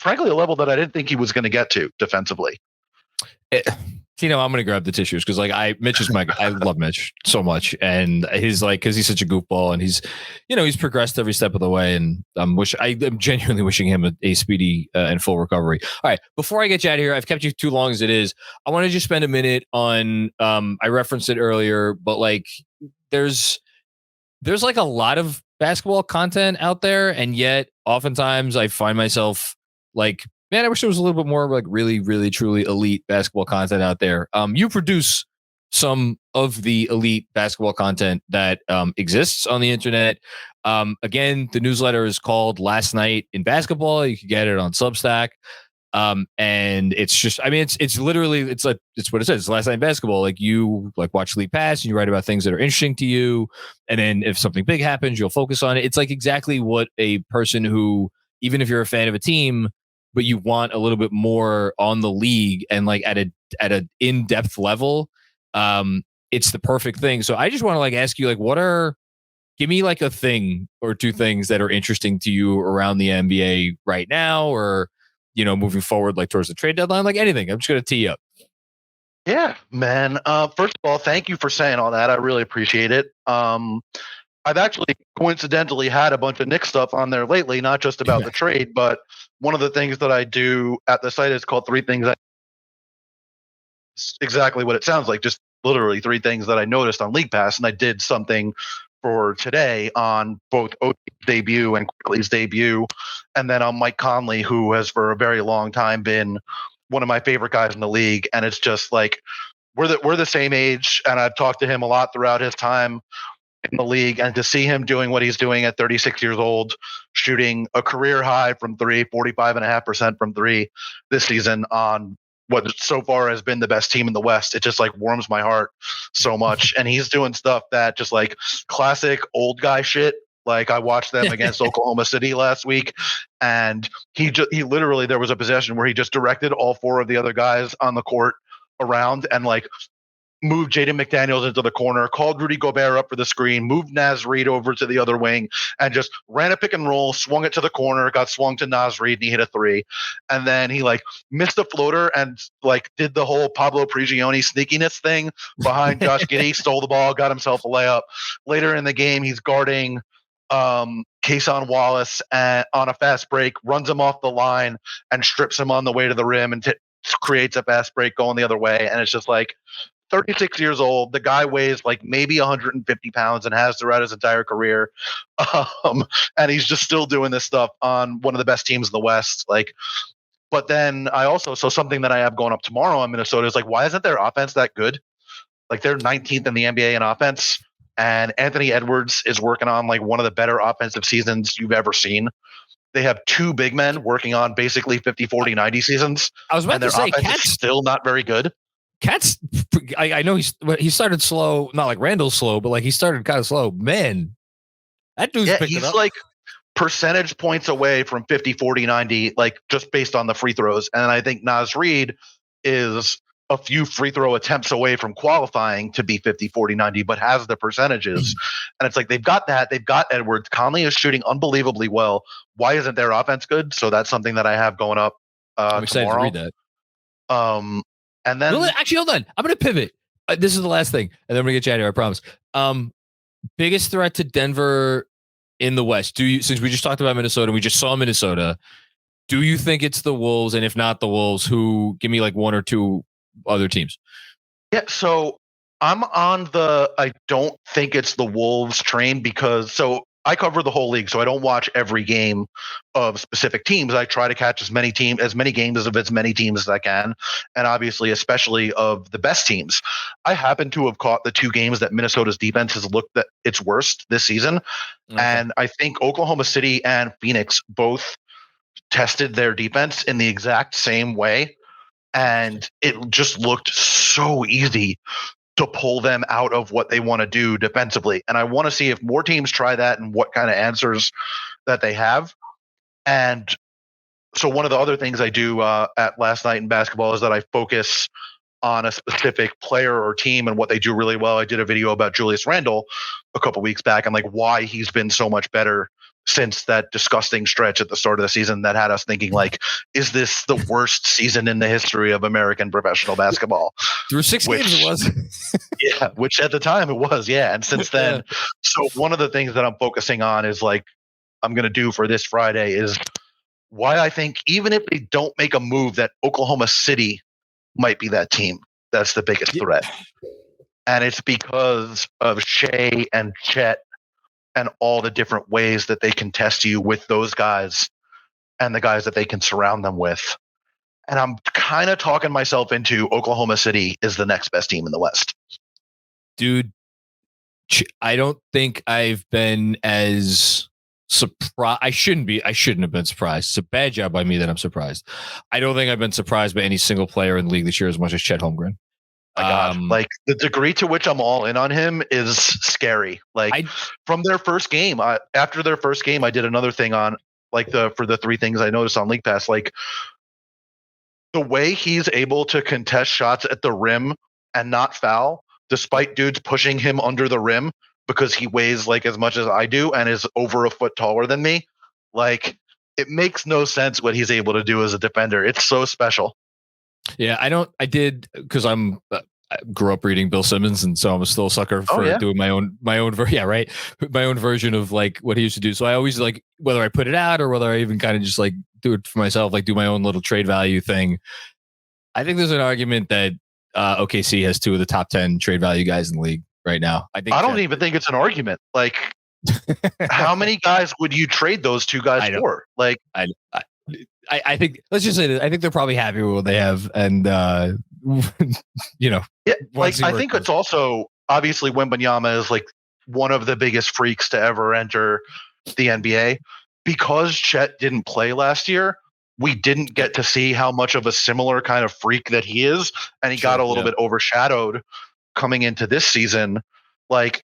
Frankly, a level that I didn't think he was going to get to defensively. I'm going to grab the tissues because like Mitch is I love Mitch so much, and he's like, because he's such a goofball, and he's progressed every step of the way, and I'm genuinely wishing him a speedy and full recovery. All right, before I get you out of here, I've kept you too long as it is. I want to just spend a minute on I referenced it earlier, but like there's like a lot of basketball content out there, and yet oftentimes I find myself like, man, I wish there was a little bit more like really, really, truly elite basketball content out there. You produce some of the elite basketball content that exists on the internet. Again, the newsletter is called Last Night in Basketball. You can get it on Substack. And it's just, it's literally, it's what it says. It's Last Night in Basketball. Like you like watch League Pass and you write about things that are interesting to you. And then if something big happens, you'll focus on it. It's like exactly what a person who, even if you're a fan of a team, but you want a little bit more on the league and like at an in-depth level, it's the perfect thing. So I just want to like ask you, like, give me like a thing or two things that are interesting to you around the NBA right now, or, moving forward, like towards the trade deadline, like anything. I'm just going to tee you up. Yeah, man. First of all, thank you for saying all that. I really appreciate it. I've actually coincidentally had a bunch of Knicks stuff on there lately, not just about the trade, but one of the things that I do at the site is called Three Things. It's exactly what it sounds like, just literally three things that I noticed on League Pass, and I did something for today on both OG's debut and Quickley's debut, and then on Mike Conley, who has for a very long time been one of my favorite guys in the league. And it's just like we're the same age, and I've talked to him a lot throughout his time in the league, and to see him doing what he's doing at 36 years old, shooting a career high from three, 45.5% from three this season on what so far has been the best team in the West, it just like warms my heart so much. And he's doing stuff that just like classic old guy shit. Like I watched them against Oklahoma City last week, and he literally, there was a possession where he just directed all four of the other guys on the court around and like moved Jaden McDaniels into the corner, called Rudy Gobert up for the screen, moved Naz Reid over to the other wing, and just ran a pick and roll, swung it to the corner, got swung to Naz Reid, and he hit a three. And then he like missed a floater and like did the whole Pablo Prigioni sneakiness thing behind Josh Giddey, stole the ball, got himself a layup. Later in the game, he's guarding Kason Wallace on a fast break, runs him off the line and strips him on the way to the rim and creates a fast break going the other way. And it's just like, 36 years old. The guy weighs like maybe 150 pounds and has throughout his entire career. And he's just still doing this stuff on one of the best teams in the West. Like, but then so something that I have going up tomorrow on Minnesota is like, why isn't their offense that good? Like they're 19th in the NBA in offense, and Anthony Edwards is working on like one of the better offensive seasons you've ever seen. They have two big men working on basically 50, 40, 90 seasons. I was about to say, Cat's still not very good. Cat's, I know he started slow, not like Randall slow, but like he started kind of slow. Man, that dude's picking he's up. Like percentage points away from 50, 40, 90, like just based on the free throws. And I think Naz Reid is a few free throw attempts away from qualifying to be 50, 40, 90, but has the percentages. And it's like they've got that. They've got Edwards. Conley is shooting unbelievably well. Why isn't their offense good? So that's something that I have going up I'm excited tomorrow. to read that. And then actually, hold on. I'm going to pivot. This is the last thing, and then I'm going to get you out of here, I promise. Biggest threat to Denver in the West. Since we just talked about Minnesota, and we just saw Minnesota, do you think it's the Wolves? And if not the Wolves, who? Give me like one or two other teams. Yeah, so I'm on I don't think it's the Wolves train because I cover the whole league, so I don't watch every game of specific teams. I try to catch as many games of as many teams as I can, and obviously, especially of the best teams. I happen to have caught the two games that Minnesota's defense has looked at its worst this season, and I think Oklahoma City and Phoenix both tested their defense in the exact same way, and it just looked so easy to pull them out of what they want to do defensively. And I want to see if more teams try that and what kind of answers that they have. And so one of the other things I do at Last Night in Basketball is that I focus on a specific player or team and what they do really well. I did a video about Julius Randle a couple weeks back and like why he's been so much better since that disgusting stretch at the start of the season that had us thinking like, is this the worst season in the history of American professional basketball? Through 6 games it was. Yeah, which at the time it was, yeah. And since then, so one of the things that I'm focusing on is like, I'm going to do for this Friday is why I think even if they don't make a move that Oklahoma City might be that team that's the biggest threat. And it's because of Shea and Chet and all the different ways that they can test you with those guys and the guys that they can surround them with. And I'm kind of talking myself into Oklahoma City is the next best team in the West. Dude, I don't think I've been as surprised. I shouldn't have been surprised. It's a bad job by me that I'm surprised. I don't think I've been surprised by any single player in the league this year as much as Chet Holmgren. My God. Like the degree to which I'm all in on him is scary. Like from their first game, after their first game, I did another thing on like for the three things I noticed on League Pass, like the way he's able to contest shots at the rim and not foul, despite dudes pushing him under the rim because he weighs like as much as I do and is over a foot taller than me. Like, it makes no sense what he's able to do as a defender. It's so special. Yeah, I did because I grew up reading Bill Simmons, and so I'm still a sucker for doing my own my own version of like what he used to do. So I always like, whether I put it out or whether I even kind of just like do it for myself, like do my own little trade value thing. I think there's an argument that OKC has two of the top 10 trade value guys in the league right now. I don't even think it's an argument. Like, how many guys would you trade those two guys for? Like, I think, let's just say that I think they're probably happy with what they have, and you know, yeah. Like, I think it's also obviously Wembanyama is like one of the biggest freaks to ever enter the NBA. Because Chet didn't play last year, we didn't get to see how much of a similar kind of freak that he is, and he got a little bit overshadowed coming into this season. Like,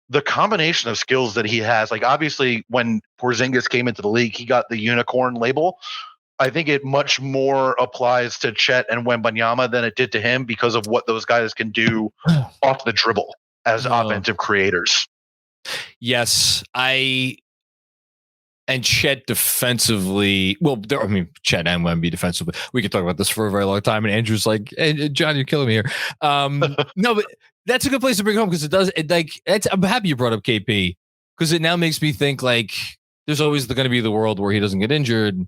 the combination of skills that he has, like, obviously when Porzingis came into the league, he got the unicorn label. I think it much more applies to Chet and Wembanyama than it did to him because of what those guys can do off the dribble as offensive creators. Yes, and Chet defensively, well, Chet and Wemby defensively. We could talk about this for a very long time. And Andrew's like, hey, John, you're killing me here. No, but that's a good place to bring home because I'm happy you brought up KP because it now makes me think like there's always going to be the world where he doesn't get injured.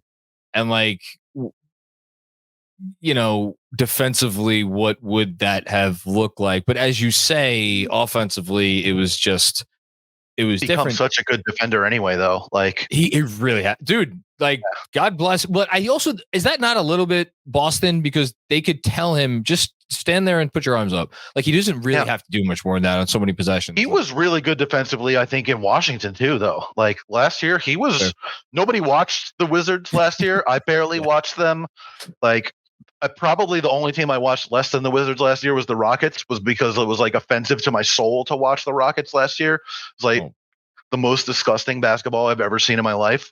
And like, you know, defensively, what would that have looked like? But as you say, offensively, it was different. Such a good defender anyway, though. Like, he really had, dude. Like, God bless. But I also, is that not a little bit Boston, because they could tell him just stand there and put your arms up. Like, he doesn't really have to do much more than that on so many possessions. He was really good defensively, I think, in Washington too, though. Like, last year, he was. Nobody watched the Wizards last year. I barely watched them. Like, probably the only team I watched less than the Wizards last year was the Rockets, was because it was like offensive to my soul to watch the Rockets last year. It was like the most disgusting basketball I've ever seen in my life.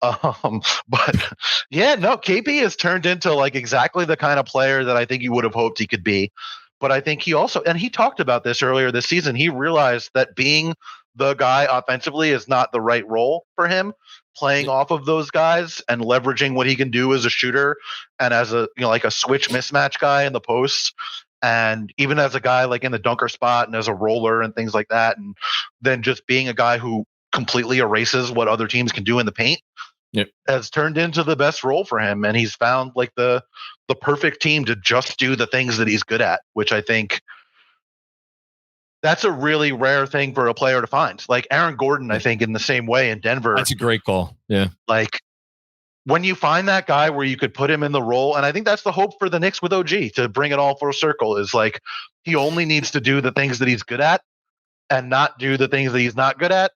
But yeah, no, KP has turned into like exactly the kind of player that I think you would have hoped he could be. But I think he also, and he talked about this earlier this season, he realized that being the guy offensively is not the right role for him. Playing off of those guys and leveraging what he can do as a shooter and as a, you know, like a switch mismatch guy in the posts, and even as a guy like in the dunker spot and as a roller and things like that, and then just being a guy who completely erases what other teams can do in the paint, has turned into the best role for him. And he's found like the perfect team to just do the things that he's good at, which I think that's a really rare thing for a player to find. Like Aaron Gordon, I think, in the same way in Denver. That's a great call. Yeah. Like, when you find that guy where you could put him in the role, and I think that's the hope for the Knicks with OG, to bring it all full circle, is like he only needs to do the things that he's good at and not do the things that he's not good at.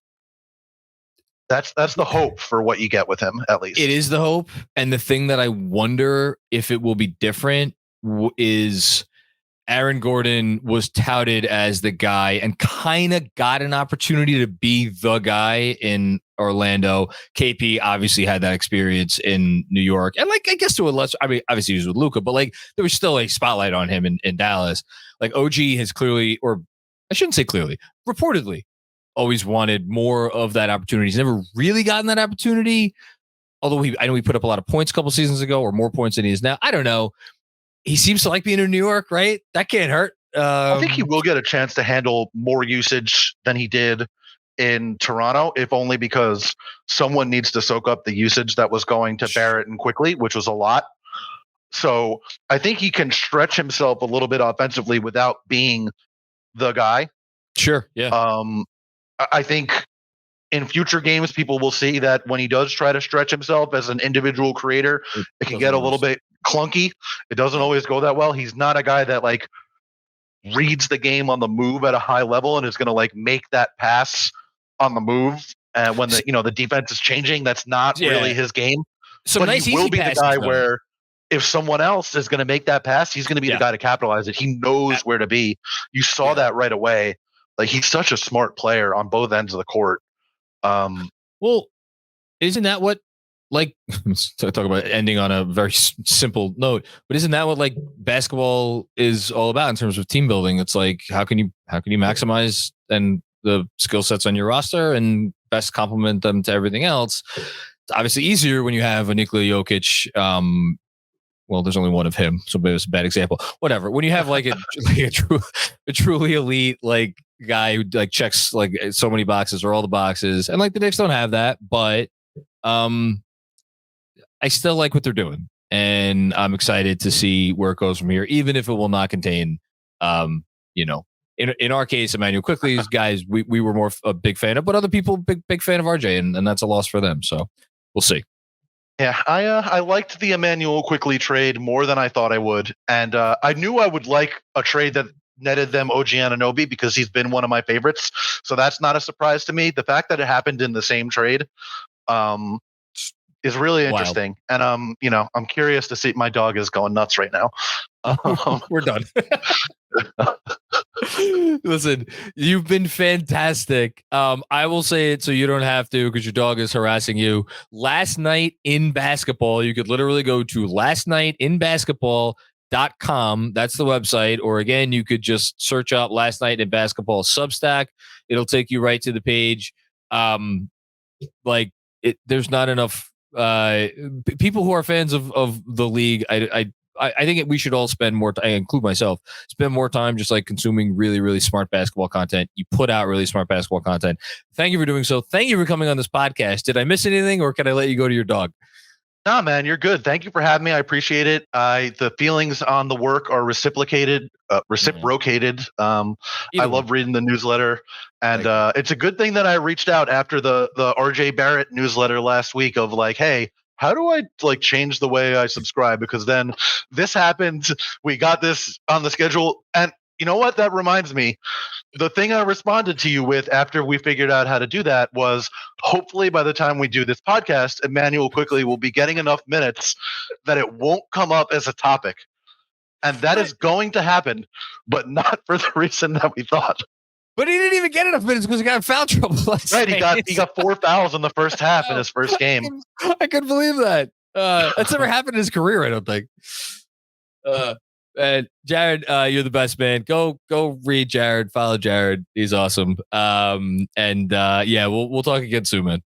That's the hope for what you get with him, at least. It is the hope. And the thing that I wonder if it will be different is Aaron Gordon was touted as the guy and kind of got an opportunity to be the guy in Orlando. KP obviously had that experience in New York. And like, I guess to a lesser, I mean, obviously he was with Luka, but like there was still a spotlight on him in Dallas. Like OG has clearly, or I shouldn't say clearly, reportedly always wanted more of that opportunity. He's never really gotten that opportunity. Although I know he put up a lot of points a couple seasons ago, or more points than he is now. I don't know. He seems to like being in New York, right? That can't hurt. I think he will get a chance to handle more usage than he did in Toronto, if only because someone needs to soak up the usage that was going to Barrett and Quickley, which was a lot. So I think he can stretch himself a little bit offensively without being the guy. Sure. Yeah. I think in future games, people will see that when he does try to stretch himself as an individual creator, it can get a little bit clunky. It doesn't always go that well. He's not a guy that like reads the game on the move at a high level and is going to like make that pass on the move. And when the defense is changing, that's not really his game. So but nice, he will be the guy where if someone else is going to make that pass, he's going to be the guy to capitalize it. He knows where to be. You saw that right away. Like, he's such a smart player on both ends of the court. Well, Isn't that what, like, talk about ending on a very simple note, but isn't that what like basketball is all about in terms of team building? It's like, how can you maximize and the skill sets on your roster and best complement them to everything else? It's obviously easier when you have a Nikola Jokic. Well, there's only one of him, so maybe it's a bad example. Whatever. When you have like a truly elite like guy who like checks like so many boxes or all the boxes, and like the Knicks don't have that, but I still like what they're doing, and I'm excited to see where it goes from here, even if it will not contain, in our case, Immanuel Quickley's guys, we were more a big fan of, but other people big fan of RJ, and that's a loss for them. So we'll see. Yeah, I liked the Immanuel Quickley trade more than I thought I would, and I knew I would like a trade that netted them OG Anunoby because he's been one of my favorites. So that's not a surprise to me. The fact that it happened in the same trade is really interesting, and I'm curious to see. My dog is going nuts right now. We're done. Listen, you've been fantastic. I will say it so you don't have to because your dog is harassing you. Last Night in Basketball, you could literally go to lastnightinbasketball.com. That's the website. Or again, you could just search up Last Night in Basketball Substack. It'll take you right to the page. There's not enough people who are fans of the league. I think we should all spend more time, I include myself, spend more time just like consuming really, really smart basketball content. You put out really smart basketball content. Thank you for doing so. Thank you for coming on this podcast. Did I miss anything, or can I let you go to your dog? Nah, man, you're good. Thank you for having me. I appreciate it. The feelings on the work are reciprocated. I love reading the newsletter, and it's a good thing that I reached out after the RJ Barrett newsletter last week of like, hey, how do I like change the way I subscribe? Because then this happened. We got this on the schedule. And you know what? That reminds me. The thing I responded to you with after we figured out how to do that was hopefully by the time we do this podcast, Immanuel Quickley will be getting enough minutes that it won't come up as a topic. And that is going to happen, but not for the reason that we thought. But he didn't even get enough minutes because he got in foul trouble last night. He got 4 fouls in the first half in his first game. I couldn't believe that. That's never happened in his career, I don't think. And Jared, you're the best, man. Go read Jared, follow Jared. He's awesome. We'll talk again soon, man.